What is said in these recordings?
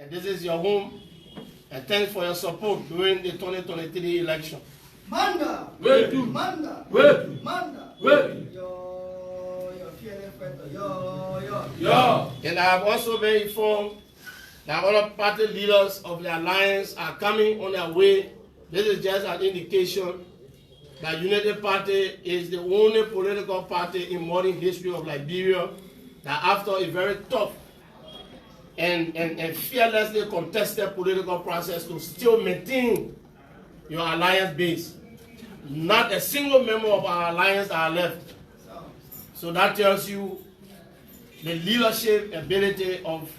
and this is your home. And thanks for your support during the 2023 election. Manda! Wait. Manda! Wait. Manda! Wait. Yo! And I have also been informed that other party leaders of the alliance are coming on their way. This is just an indication that United Party is the only political party in modern history of Liberia that after a very tough and fearlessly contested political process to still maintain your alliance base. Not a single member of our alliance are left. So that tells you the leadership ability of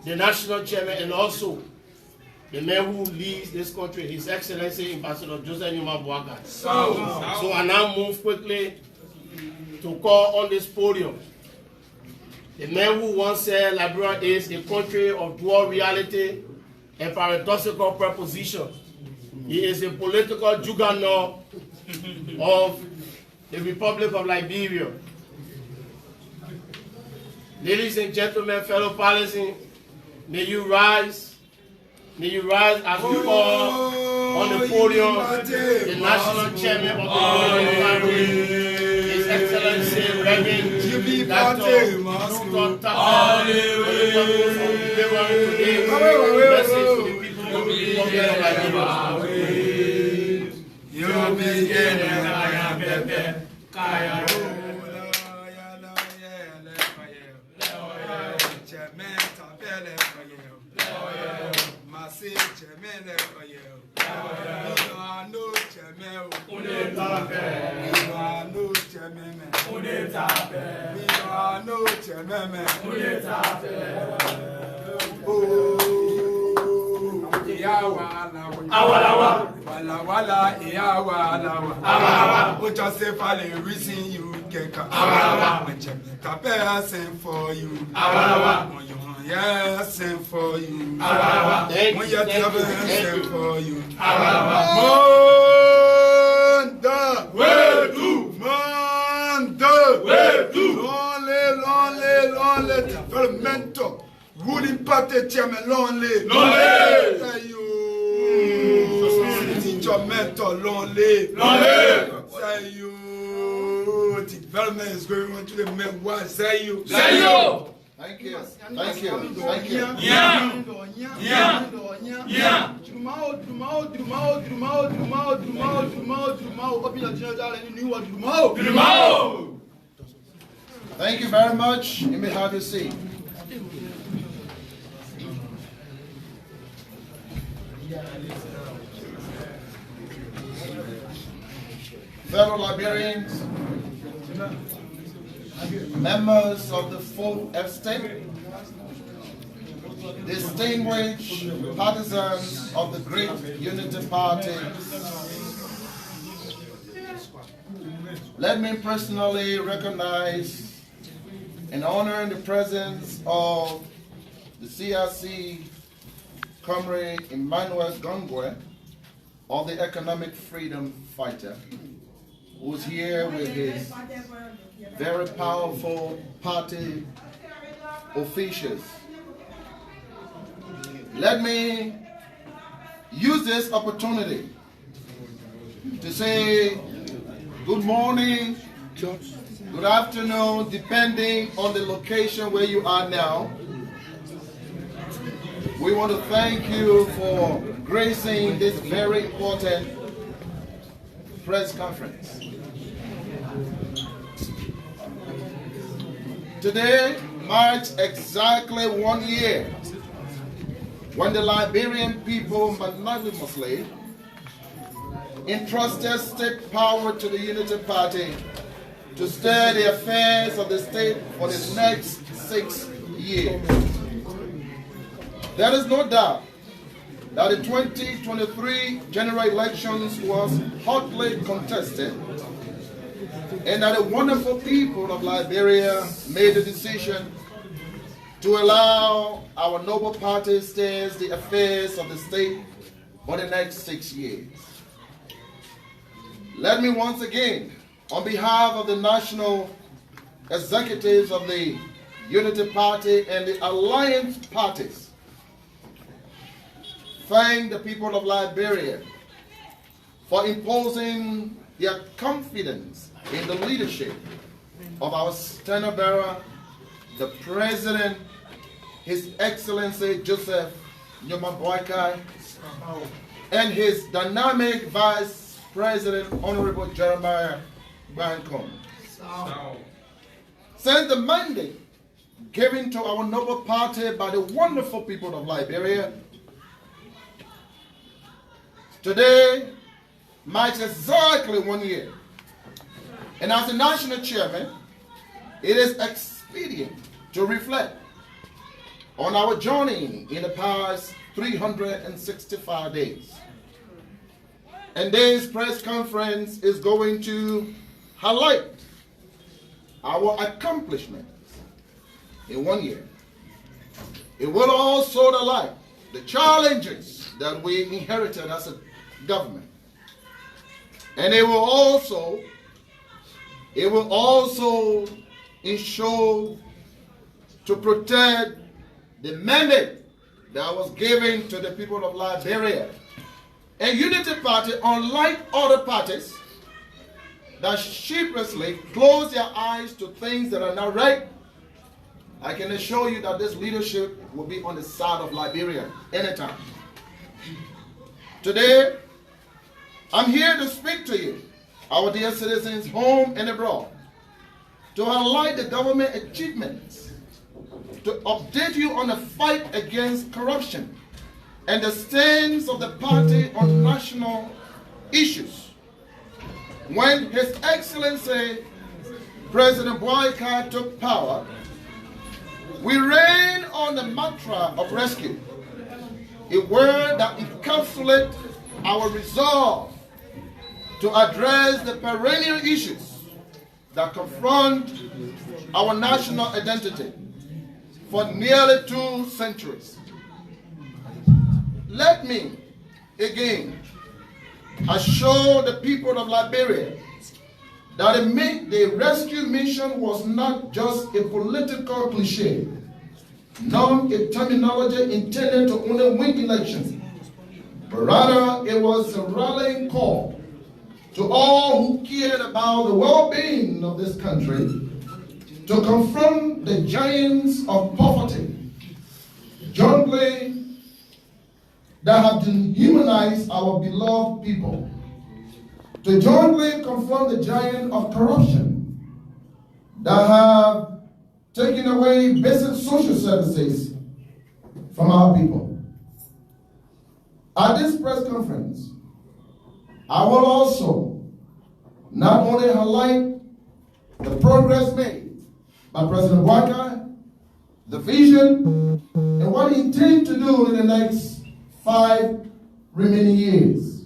the national chairman and also the man who leads this country, His Excellency Ambassador Joseph Numa Boaga. So I now move quickly to call on this podium the man who once said Liberia is a country of dual reality and paradoxical proposition. He is a political juggernaut of the Republic of Liberia. Ladies and gentlemen, fellow Parliamentarians, may you rise as we call on the podium the national chairman of the Political Party, His Excellency Reverend Dr. Tarpeh Adress to the people of the Republic of sing for you. Yeah, sing for you. Thank When you. you sing for you. Lonely. Developmental. Ruling party chairman, lonely. Say you. Teacher mentor, lonely. Say you. Development is going on to the men. Why say you? Say you. Thank you. Thank you very much. You may have your seat. Fellow Liberians, members of the Fourth Estate, distinguished partisans of the great Unity Party, let me personally recognize and honor the presence of the CRC Comrade Emmanuel Gongwe, of the economic freedom fighter, who's here with his very powerful party officials. Let me use this opportunity to say good morning, good afternoon, depending on the location where you are now. We want to thank you for gracing this very important press conference. Today marks exactly 1 year when the Liberian people magnanimously entrusted state power to the Unity Party to steer the affairs of the state for the next 6 years. There is no doubt that the 2023 general elections was hotly contested, and that the wonderful people of Liberia made the decision to allow our noble party steer the affairs of the state for the next 6 years. Let me once again, on behalf of the national executives of the Unity Party and the alliance parties, thank the people of Liberia for imposing their confidence in the leadership of our standard bearer, the President, His Excellency Joseph Nyoma Boakai, and his dynamic Vice President, Honorable Jeremiah Bancom. Since the mandate given to our noble party by the wonderful people of Liberia, today marks exactly 1 year. And as the national chairman, it is expedient to reflect on our journey in the past 365 days. And this press conference is going to highlight our accomplishments in 1 year. It will also highlight the challenges that we inherited as a government. And it will also ensure to protect the mandate that was given to the people of Liberia. And Unity Party, unlike other parties that sheepishly close their eyes to things that are not right, I can assure you that this leadership will be on the side of Liberia anytime. Today, I'm here to speak to you, our dear citizens, home and abroad, to highlight the government achievements, to update you on the fight against corruption and the stance of the party on national issues. When His Excellency President Boakai took power, we ran on the mantra of rescue, a word that encapsulates our resolve to address the perennial issues that confront our national identity for nearly 2 centuries. Let me again assure the people of Liberia that the rescue mission was not just a political cliche, nor a terminology intended to only win elections, but rather it was a rallying call to all who cared about the well-being of this country to confront the giants of poverty, jointly that have dehumanized our beloved people, to jointly confront the giant of corruption that have taken away basic social services from our people. At this press conference, I will also not only highlight the progress made by President Boakai, the vision, and what he intends to do in the next 5 remaining years.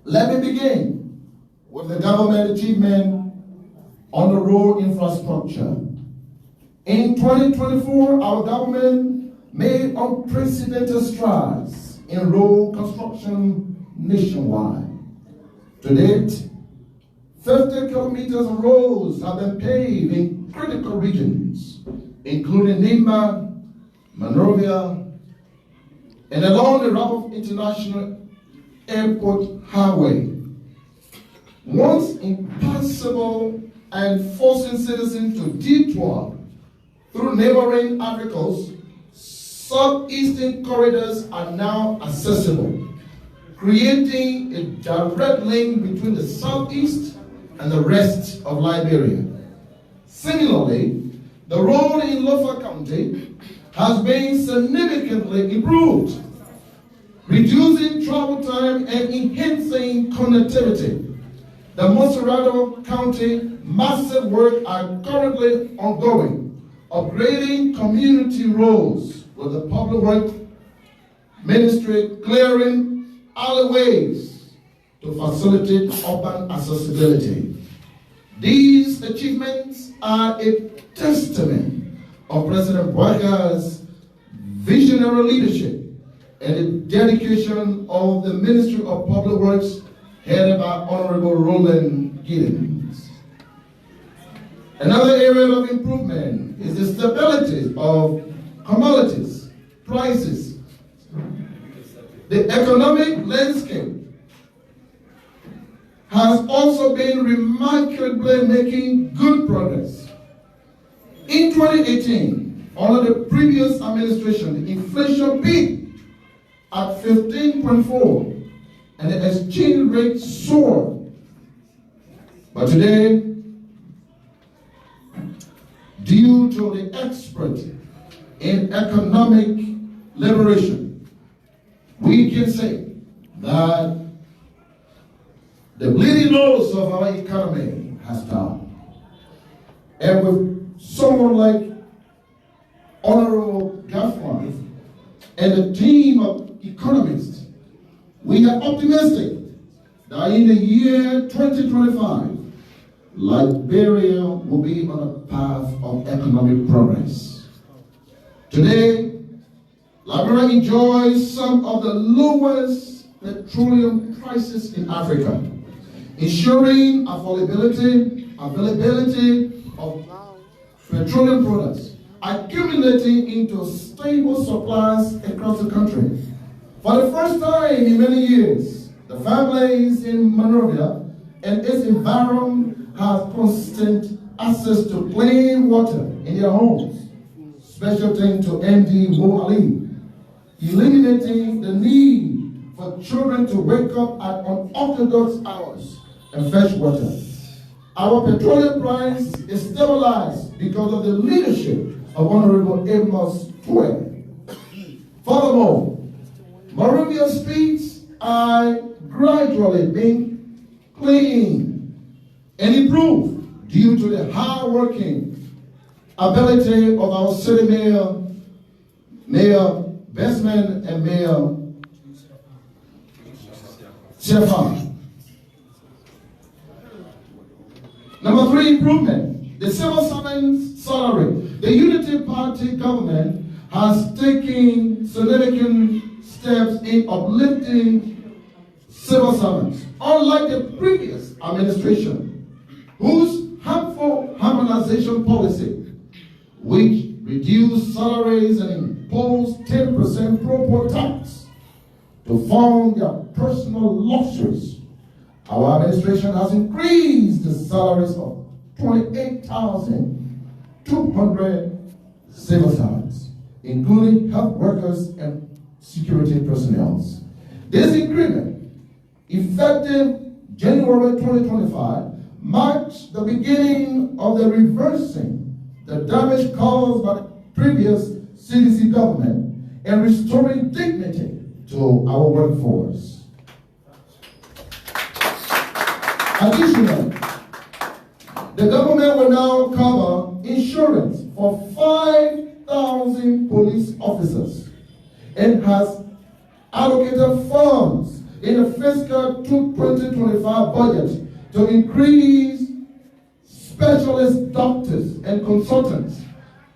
Let me begin with the government achievement on the road infrastructure. In 2024, our government made unprecedented strides in road construction nationwide. To date, 50 kilometers of roads have been paved in critical regions, including Nimba, Monrovia, and along the Rabat International Airport Highway. Once impassable and forcing citizens to detour through neighboring Africas, southeastern corridors are now accessible, creating a direct link between the southeast and the rest of Liberia. Similarly, the road in Lofa County has been significantly improved, reducing travel time and enhancing connectivity. The Monserrado County massive work are currently ongoing, upgrading community roads with the Public Works Ministry clearing alleyways to facilitate urban accessibility. These achievements are a testament of President Boakai's visionary leadership and the dedication of the Ministry of Public Works headed by Honorable Roland Giddens. Another area of improvement is the stability of commodities prices The economic landscape has also been remarkably making good progress. In 2018, under the previous administration, the inflation peaked at 15.4 and the exchange rate soared. But today, due to the expert in economic liberation, we can say that the bleeding nose of our economy has down. And with someone like Honorable Gaffron and a team of economists, we are optimistic that in the year 2025, Liberia will be on a path of economic progress. Today, Liberia enjoys some of the lowest petroleum prices in Africa, ensuring availability of petroleum products, accumulating into stable supplies across the country. For the first time in many years, the families in Monrovia and its environment have constant access to clean water in their homes. Special thanks to MD Mo Ali, eliminating the need for children to wake up at unorthodox hours and fetch water. Our petroleum price is stabilized because of the leadership of Honorable Amos Twe. Furthermore, Monrovia streets are gradually being cleaned and improved due to the hard-working ability of our city mayor, Mayor Bestman and Mayor Sefan. Number 3, improvement. The civil servants' salary. The Unity Party government has taken significant steps in uplifting civil servants. Unlike the previous administration, whose harmful harmonization policy, which reduced salaries and imposed 10% propor tax to fund their personal luxuries, our administration has increased the salaries of 28,200 civil servants, including health workers and security personnel. This increment, effective January 2025, marks the beginning of the reversing the damage caused by the previous CDC government and restoring dignity to our workforce. Additionally, the government will now cover insurance for 5,000 police officers and has allocated funds in the fiscal 2025 budget to increase specialist doctors and consultants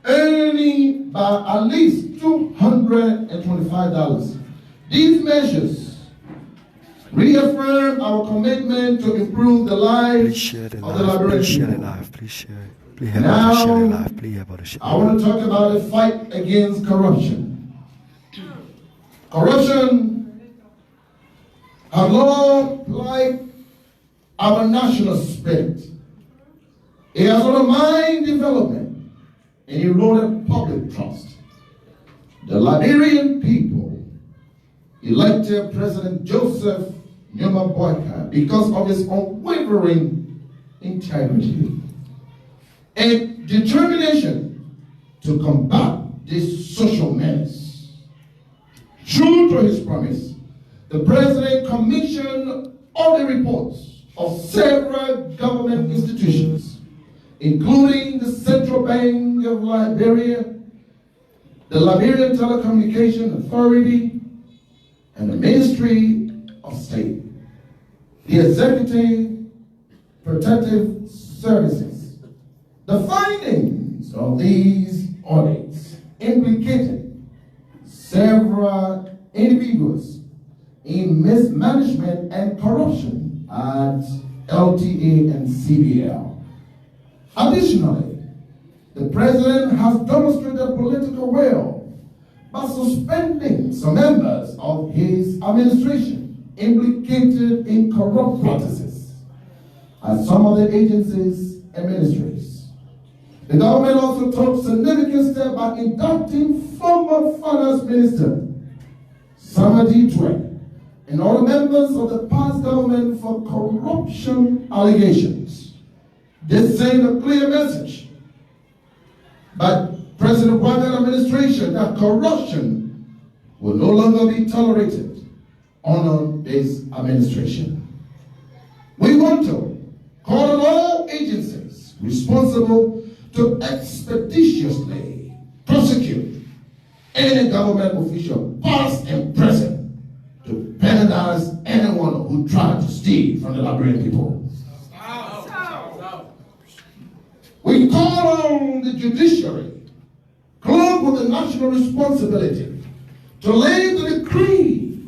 earning by at least $225. These measures reaffirm our commitment to improve the lives of the Liberian people. Now, I want to talk about the fight against corruption. Corruption has long plagued our national spirit. It has undermined development and eroded public trust. The Liberian people elected President Joseph Nyuma Boyka because of his unwavering integrity and determination to combat this social menace. True to his promise, the President commissioned audit reports of several government institutions, including the Central Bank of Liberia, the Liberian Telecommunication Authority, and the Ministry of State, the Executive Protective Services. The findings of these audits implicated several individuals in mismanagement and corruption at LTA and CBL. Additionally, the President has demonstrated political will by suspending some members of his administration implicated in corrupt practices at some of the agencies and ministries. The government also took significant steps by indicting former Finance Minister Samuel Twain and other members of the past government for corruption allegations. This sent a clear message by President Biden administration that corruption will no longer be tolerated under this administration. We want to call on all agencies responsible to expeditiously prosecute any government official, past and present, to penalize anyone who tried to steal from the Liberian people. We call on the judiciary, clothed with the national responsibility, to lay the decree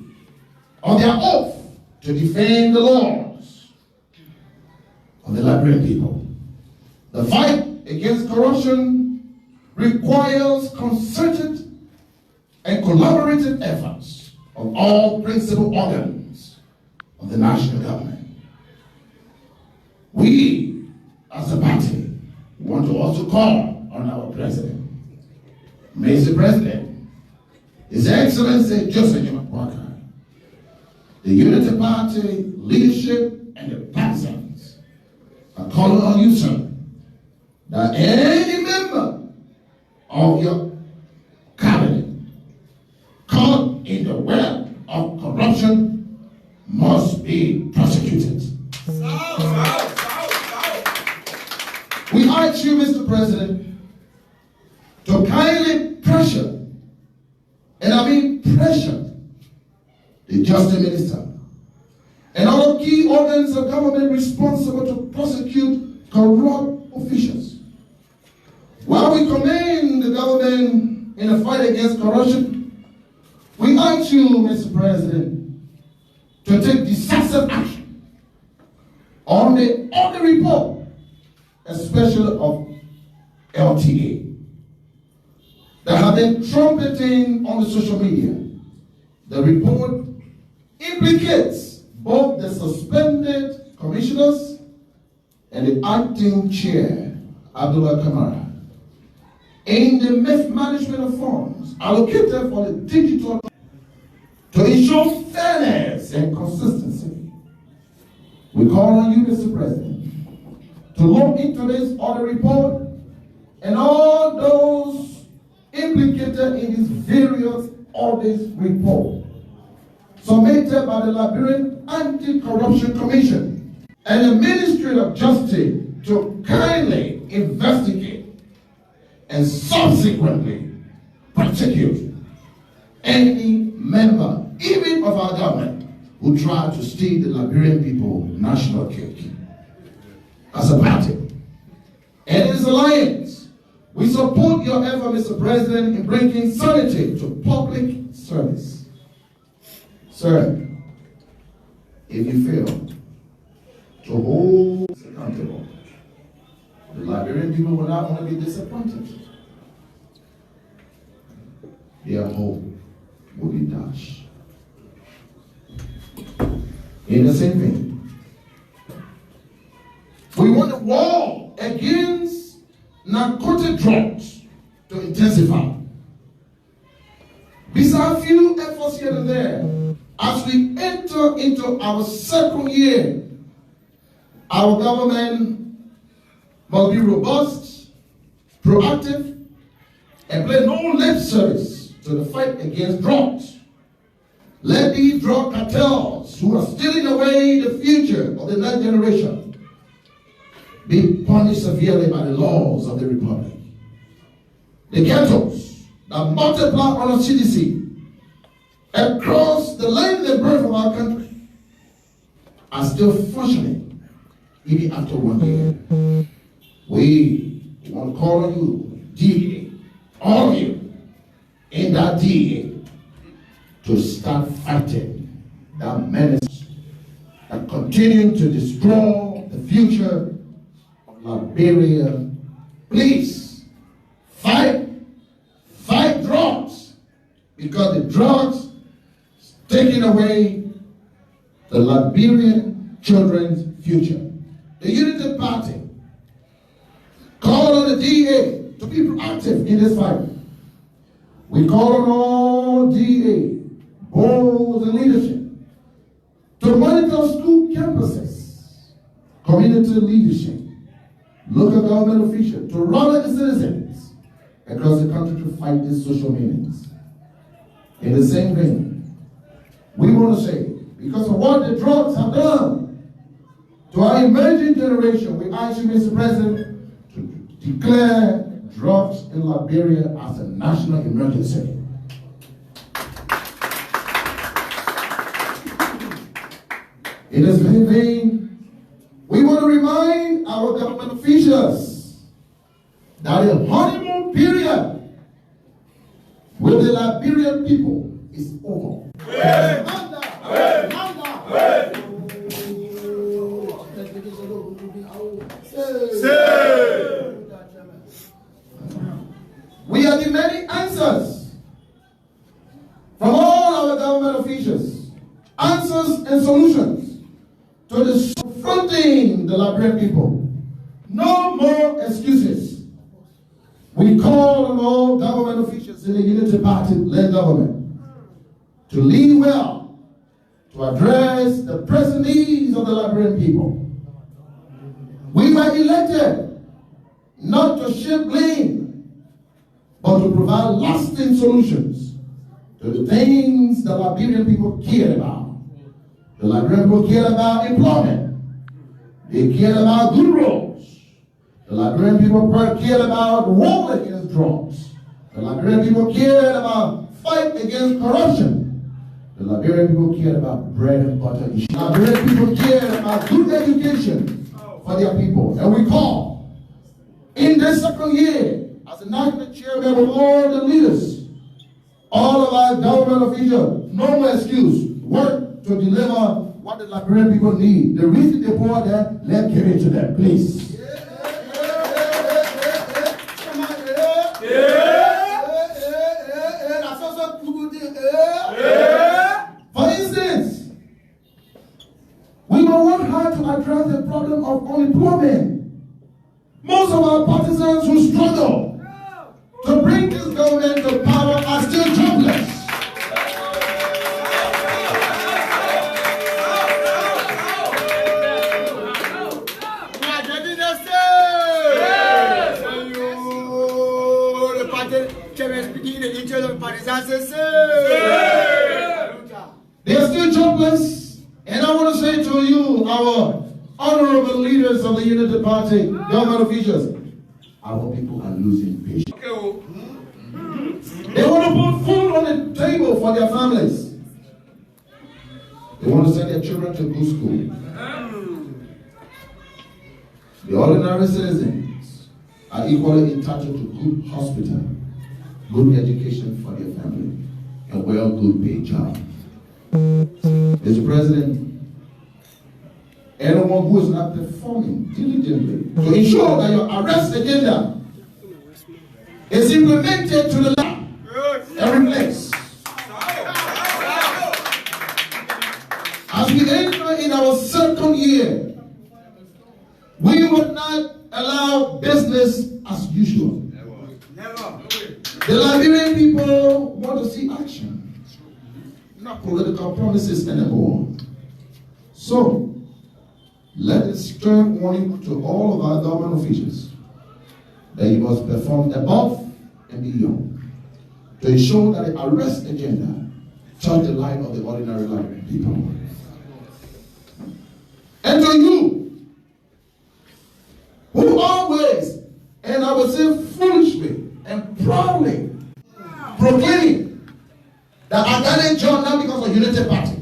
on their oath to defend the laws of the Liberian people. The fight against corruption requires concerted and collaborative efforts of all principal organs of the national government. We, as a party, want to also call on our president, Mr. President, His Excellency Joseph Walker, the Unity Party leadership and the partisans are calling on you, sir, that any member of your cabinet caught in the web of corruption must be prosecuted. We urge you, Mr. President, to kindly pressure, and I mean pressure, the Justice Minister and all key organs of government responsible to prosecute corrupt officials. While we commend the government in the fight against corruption, we urge you, Mr. President, to take decisive action on the report, especially of LTA, that have been trumpeting on the social media. The report implicates both the suspended commissioners and the acting chair, Abdullah Kamara, in the mismanagement of funds allocated for the digital to ensure fairness and consistency. We call on you, Mr. President, to look into this audit report and all those implicated in these various audit reports submitted by the Liberian Anti-Corruption Commission and the Ministry of Justice to kindly investigate and subsequently prosecute any member, even of our government, who tried to steal the Liberian people national cake. As a party and as alliance, we support your effort, Mr. President, in bringing sanity to public service. Sir, if you fail to hold us accountable, the Liberian people will not only be disappointed, their hope will be dashed. In the same vein, we want the war against narcotic drugs to intensify. Besides a few efforts here and there, as we enter into our second year, our government must be robust, proactive, and play no lip service to the fight against drugs. Let these drug cartels who are stealing away the future of the next generation be punished severely by the laws of the Republic. The ghettos that multiply on our CDC across the length and breadth of our country are still functioning even after 1 year. We want to call on you, DA, all of you, in that DA, to start fighting that menace that continuing to destroy the future Liberia. Please fight drugs because the drugs taking away the Liberian children's future. The Unity Party call on the DA to be proactive in this fight. We call on all DA, boards and leadership to monitor school campuses, community leadership, local government officials, to rally the citizens across the country to fight these social meanings. In the same vein, we want to say, because of what the drugs have done to our emerging generation, we ask you, Mr. President, to declare drugs in Liberia as a national emergency. In this vein, we want to remind our government officials that the honeymoon period with the Liberian people is over. We are demanding answers from all our government officials, answers and solutions to the confronting the Liberian people. No more excuses. We call on all government officials in the Unity Party-led government to lead well, to address the present needs of the Liberian people. We were elected not to shift blame, but to provide lasting solutions to the things the Liberian people care about. The Liberian people care about employment. They care about good roads. The Liberian people care about war against drugs. The Liberian people care about fight against corruption. The Liberian people care about bread and butter issues. The Liberian people care about good education for their people. And we call in this second year, as a national chairman with all the leaders, all of our government officials, no more excuse, work to deliver what the Liberian people need. The reason they pour there, let's give it to them, please. For instance, we will work hard to address the problem of unemployment. Most of our partisans who struggle to bring this government to power are still jobless. They are still jobless, and I want to say to you, our honorable leaders of the Unity Party, government officials, our people are losing patience. They want to put food on the table for their families. They want to send their children to good school. The ordinary citizens are equally entitled to good hospital, good education for their family, and well-good paid job. Mr. President, anyone who is not performing diligently to ensure that your arrest agenda is implemented to the law and replaced. As we enter in our second year, we will not allow business as usual. The Liberian people want to see action, not political promises anymore. So, let us stern warning to all of our government officials that you must perform above and beyond to ensure that the arrest agenda touch the life of the ordinary Liberian people. And to you, who always, and I would say foolishly and proudly, proclaim that I got a job not because of Unity Party.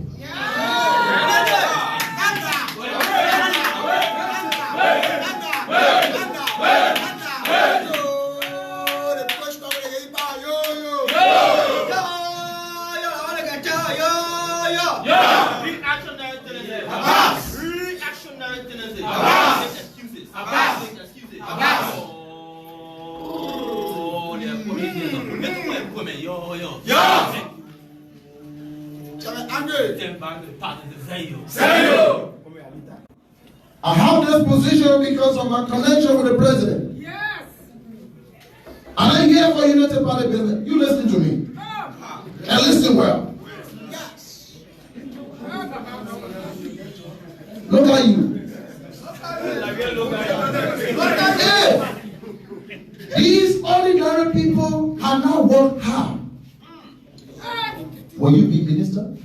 I have this position because of my connection with the president. Yes. I ain't here for United Party business. You listen to me. And listen well. Yes. Look at you. Yeah. These ordinary people have not worked hard. Will you be minister? No.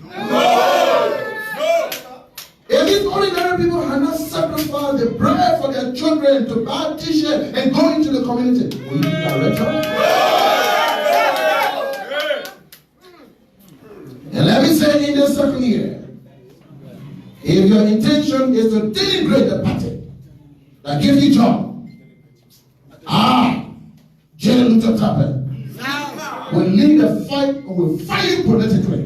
If these ordinary people have not sacrificed the bread for their children to buy a t-shirt and go into the community, will you be director? And let me say in the second year, if your intention is to denigrate the party that gives you job, General Luther Tarpeh will lead a fight or will fight you politically.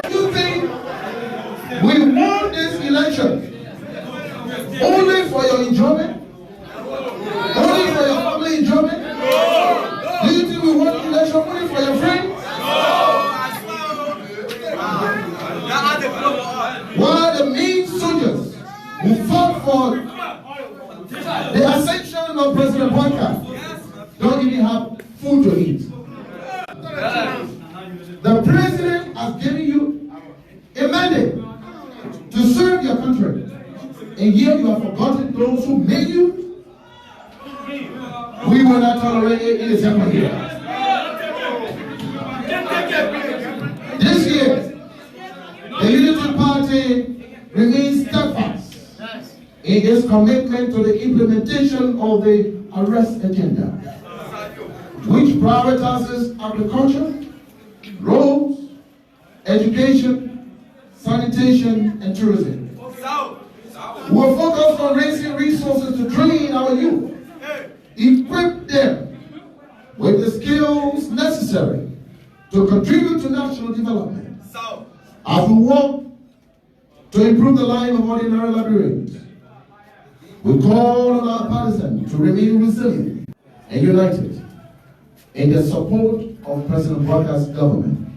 You think we won this election only for your enjoyment? Only for your family enjoyment? Do you think we won the election only for your friends? While the main soldiers who fought for the ascension of President Boyka don't even have food to eat. The president has given you a mandate to serve your country, and yet you have forgotten those who made you. We will not tolerate it in the second year. This year, the Unity Party remains steadfast in its commitment to the implementation of the arrest agenda, which prioritizes agriculture, roads, education, sanitation, and tourism. We are focused on raising resources to train our youth, equip them with the skills necessary to contribute to national development. As we work to improve the life of ordinary Liberians, we call on our partisans to remain resilient and united in the support of President Boyka's government.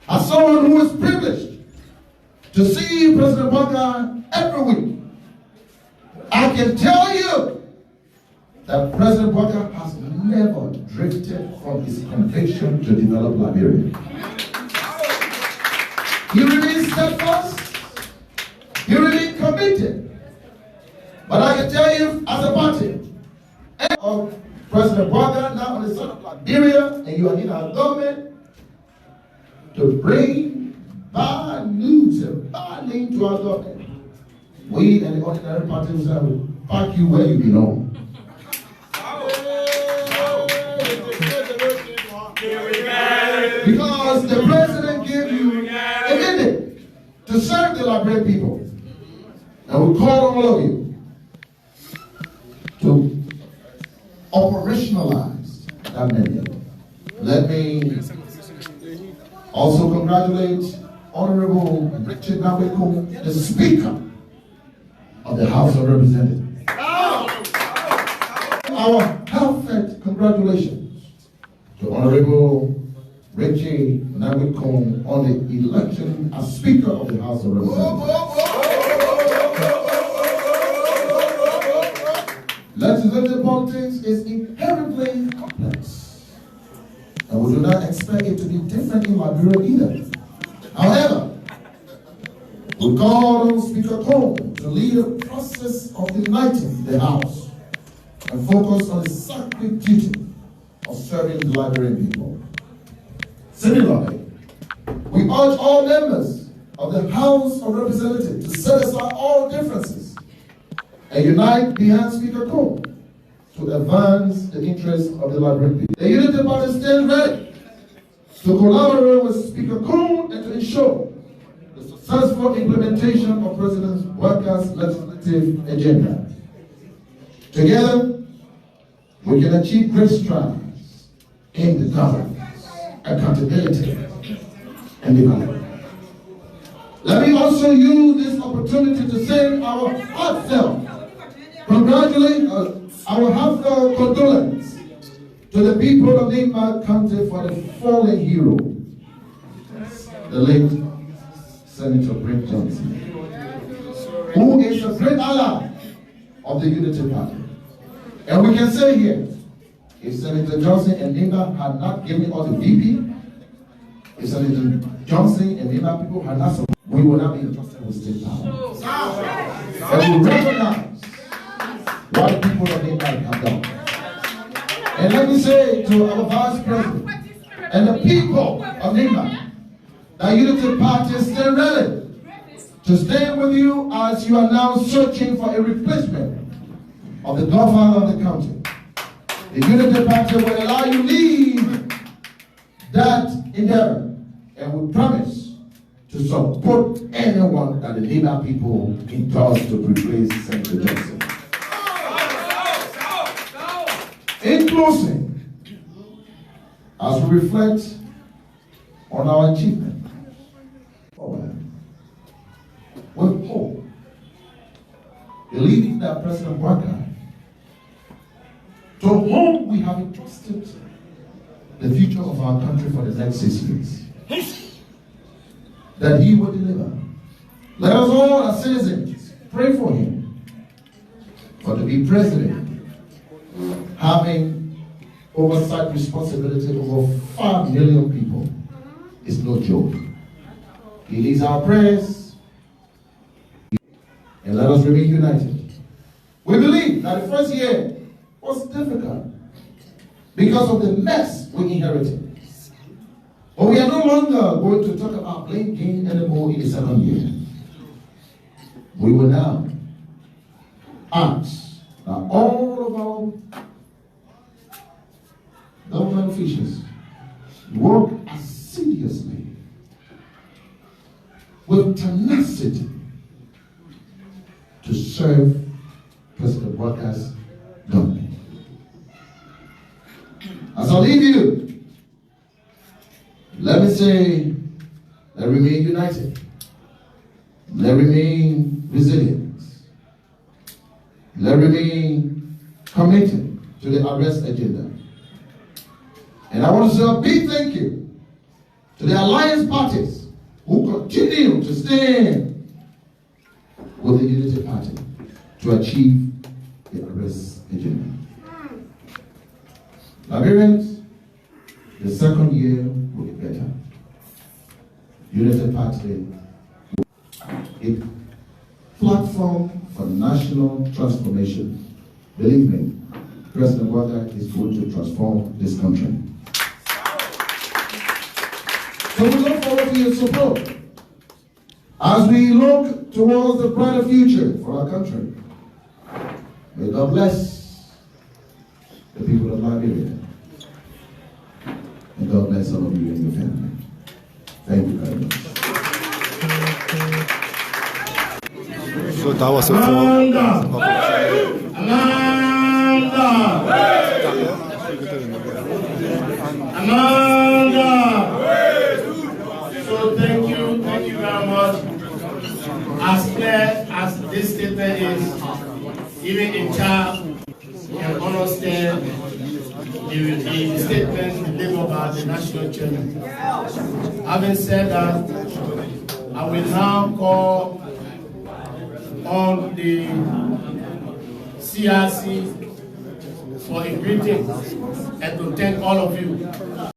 As someone who is privileged to see President Boyka every week, I can tell you that President Boyka has never drifted from his conviction to develop Liberia. He remains steadfast, he remains committed. But I can tell you, as a party, of President Boyka, now on the side of Liberia, and you are in our government, to bring bad news and bad name to our government. We and the ordinary parties will park you where you belong. Because the president gave you a mandate to serve the Liberian people. And we call on all of you to operationalize that mandate. Let me also congratulate Honorable Richard Nabeko, the Speaker of the House of Representatives. Our heartfelt congratulations to Honorable Richie Nabeko on the election as Speaker of the House of Representatives. Legislative politics is inherently complex, and we do not expect it to be different in Liberia either. However, we call on Speaker Cole to lead a process of uniting the House and focus on the sacred duty of serving the Liberian people. Similarly, we urge all members of the House of Representatives to set aside all differences and unite behind Speaker Cole to advance the interests of the Liberian people. The Unity Party stands ready to collaborate with Speaker Cole and to ensure the successful implementation of President Walker's legislative agenda. Together, we can achieve great strides in the governance, accountability, and development. Let me also use this opportunity to send our heartfelt condolence to the people of Nimba County for the fallen hero, the late Senator Brent Johnson, who is a great ally of the Unity Party. And we can say here, if Senator Johnson and Nimba had not given us the VP, if Senator Johnson and Nimba people had not supported, we would not be entrusted with state power. And we recognize what the people of Nimba have done. And let me say to our Vice President and the people of Nimba, the Unity Party is still ready to stand with you as you are now searching for a replacement of the godfather of the county. The Unity Party will allow you to lead that endeavor, and we promise to support anyone that the Nimba people endorse to replace Senator Johnson. In closing, as we reflect on our achievement, with hope, believing that President Walker, to whom we have entrusted the future of our country for the next 6 years, that he will deliver. Let us all as citizens pray for him, for to be president, having oversight responsibility over 5 million people is no joke. He needs our prayers, and let us remain united. We believe that the first year was difficult because of the mess we inherited. But we are no longer going to talk about blame game anymore in the second year. We will now ask that all of our government officials work assiduously with tenacity to serve President Walker's government. As I leave you, let me say, let remain united, let remain resilient, let remain committed to the arrest agenda. And I want to say a big thank you to the alliance parties who continue to stand with the Unity Party to achieve the arrest agenda. Liberians, the second year will be better. Unity Party, a platform for national transformation. Believe me, President Walker is going to transform this country. So we look forward to your support as we look towards the brighter future for our country. May God bless the people of Liberia. And God bless all of you and your family. Thank you very much. So that was a So thank you very much. As clear as this statement is, even a child can understand the statement delivered by the national chairman. Having said that, I will now call on the CRC for a greeting and to thank all of you